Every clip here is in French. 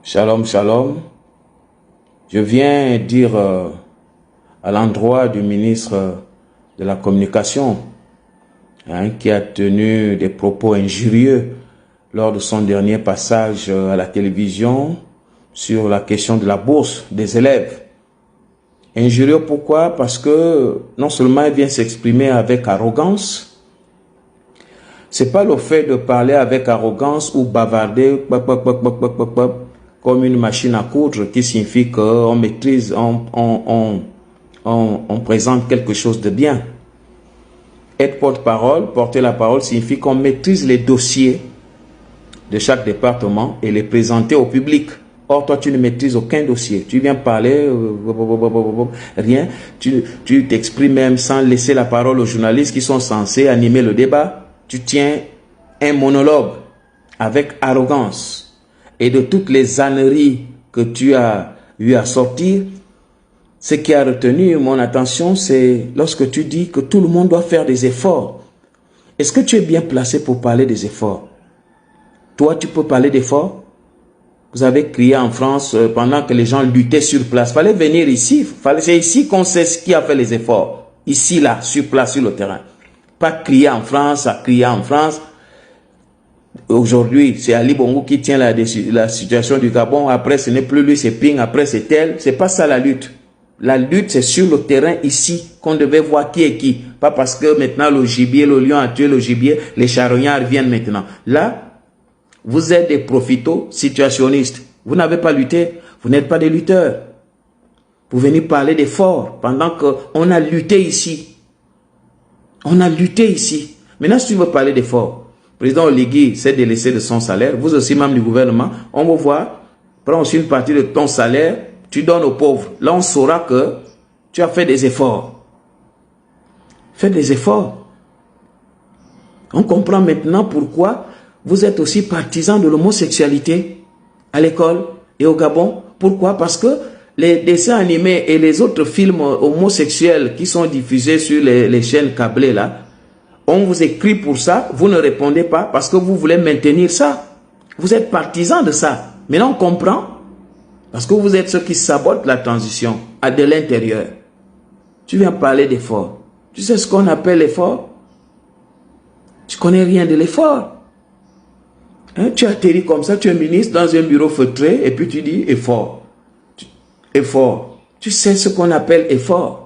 Shalom, shalom. Je viens dire à l'endroit du ministre de la Communication qui a tenu des propos injurieux lors de son dernier passage à la télévision sur la question de la bourse des élèves. Injurieux pourquoi? Parce que non seulement il vient s'exprimer avec arrogance, c'est pas le fait de parler avec arrogance ou bavarder comme une machine à coudre qui signifie qu'on maîtrise, on présente quelque chose de bien. Être porte-parole, porter la parole signifie qu'on maîtrise les dossiers de chaque département et les présenter au public. Or, toi, tu ne maîtrises aucun dossier. Tu viens parler, rien. Tu t'exprimes même sans laisser la parole aux journalistes qui sont censés animer le débat. Tu tiens un monologue avec arrogance. Et de toutes les âneries que tu as eu à sortir, ce qui a retenu mon attention, c'est lorsque tu dis que tout le monde doit faire des efforts. Est-ce que tu es bien placé pour parler des efforts? Toi, tu peux parler d'efforts? Vous avez crié en France pendant que les gens luttaient sur place. Fallait venir ici. C'est ici qu'on sait qui a fait les efforts. Ici, là, sur place, sur le terrain. Pas crier en France, à crier en France. Aujourd'hui, c'est Ali Bongo qui tient la situation du Gabon. Après, ce n'est plus lui, c'est Ping. Après, c'est tel. C'est pas ça la lutte. La lutte, c'est sur le terrain ici qu'on devait voir qui est qui. Pas parce que maintenant le gibier, le lion a tué le gibier, les charognards viennent maintenant. Là, vous êtes des profitos situationnistes. Vous n'avez pas lutté. Vous n'êtes pas des lutteurs. Vous venez parler d'efforts pendant qu'on a lutté ici. On a lutté ici. Maintenant, si tu veux parler d'efforts, le président Oligui s'est délaissé de son salaire. Vous aussi, membres du gouvernement, on va voir, prends aussi une partie de ton salaire, tu donnes aux pauvres. Là, on saura que tu as fait des efforts. Fais des efforts. On comprend maintenant pourquoi vous êtes aussi partisans de l'homosexualité à l'école et au Gabon. Pourquoi? Parce que les dessins animés et les autres films homosexuels qui sont diffusés sur les chaînes câblées là, on vous écrit pour ça, vous ne répondez pas parce que vous voulez maintenir ça. Vous êtes partisans de ça. Maintenant on comprend parce que vous êtes ceux qui sabotent la transition de l'intérieur. Tu viens parler d'effort. Tu sais ce qu'on appelle l'effort? Tu connais rien de l'effort. Hein? Tu atterris comme ça, tu es ministre dans un bureau feutré et puis tu dis effort. Effort. Tu sais ce qu'on appelle effort.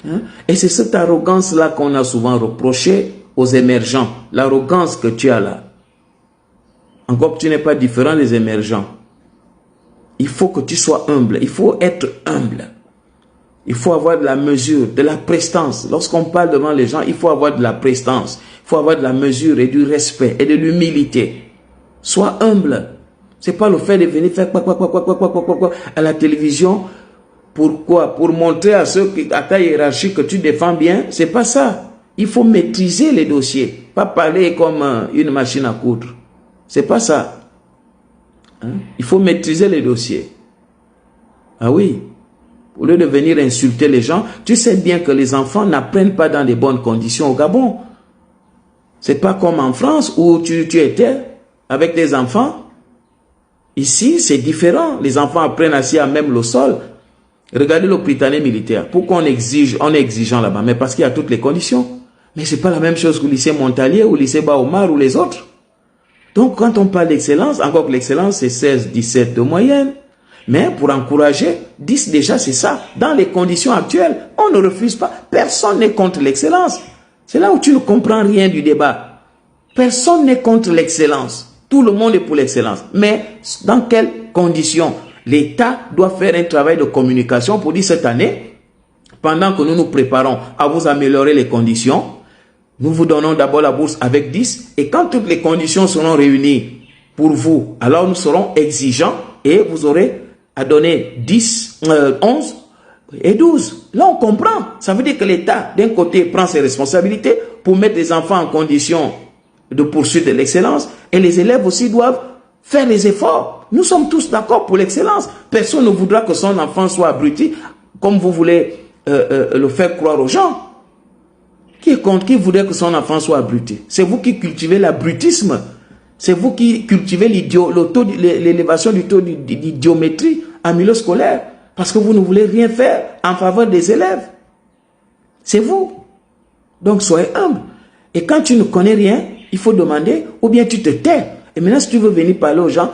Hein? Et c'est cette arrogance-là qu'on a souvent reproché aux émergents. L'arrogance que tu as là. Encore que tu n'es pas différent des émergents. Il faut que tu sois humble. Il faut être humble. Il faut avoir de la mesure, de la prestance. Lorsqu'on parle devant les gens, il faut avoir de la prestance. Il faut avoir de la mesure et du respect et de l'humilité. Sois humble. C'est pas le fait de venir faire quoi à la télévision. Pourquoi? Pour montrer à ceux à ta hiérarchie que tu défends bien. C'est pas ça. Il faut maîtriser les dossiers. Pas parler comme une machine à coudre. C'est pas ça. Hein? Il faut maîtriser les dossiers. Ah oui. Au lieu de venir insulter les gens, tu sais bien que les enfants n'apprennent pas dans de bonnes conditions au Gabon. C'est pas comme en France où tu étais avec des enfants. Ici, c'est différent. Les enfants apprennent assis à même le sol. Regardez le Britannique militaire. Pourquoi on est exigeant là-bas? Mais parce qu'il y a toutes les conditions. Mais c'est pas la même chose que le lycée Montalier ou le lycée Baomar ou les autres. Donc, quand on parle d'excellence, encore que l'excellence, c'est 16, 17 de moyenne. Mais pour encourager, 10 déjà, c'est ça. Dans les conditions actuelles, on ne refuse pas. Personne n'est contre l'excellence. C'est là où tu ne comprends rien du débat. Personne n'est contre l'excellence. Tout le monde est pour l'excellence. Mais dans quelles conditions? L'État doit faire un travail de communication pour dire cette année, pendant que nous nous préparons à vous améliorer les conditions, nous vous donnons d'abord la bourse avec 10. Et quand toutes les conditions seront réunies pour vous, alors nous serons exigeants et vous aurez à donner 10, 11 et 12. Là, on comprend. Ça veut dire que l'État, d'un côté, prend ses responsabilités pour mettre les enfants en condition de poursuite de l'excellence. Et les élèves aussi doivent faire les efforts. Nous sommes tous d'accord pour l'excellence. Personne ne voudra que son enfant soit abruti, comme vous voulez le faire croire aux gens. Qui est contre? Qui voudrait que son enfant soit abruti? C'est vous qui cultivez l'abrutisme. C'est vous qui cultivez l'élévation du taux d'idiométrie en milieu scolaire. Parce que vous ne voulez rien faire en faveur des élèves. C'est vous. Donc soyez humble. Et quand tu ne connais rien, il faut demander ou bien tu te tais. Et maintenant si tu veux venir parler aux gens,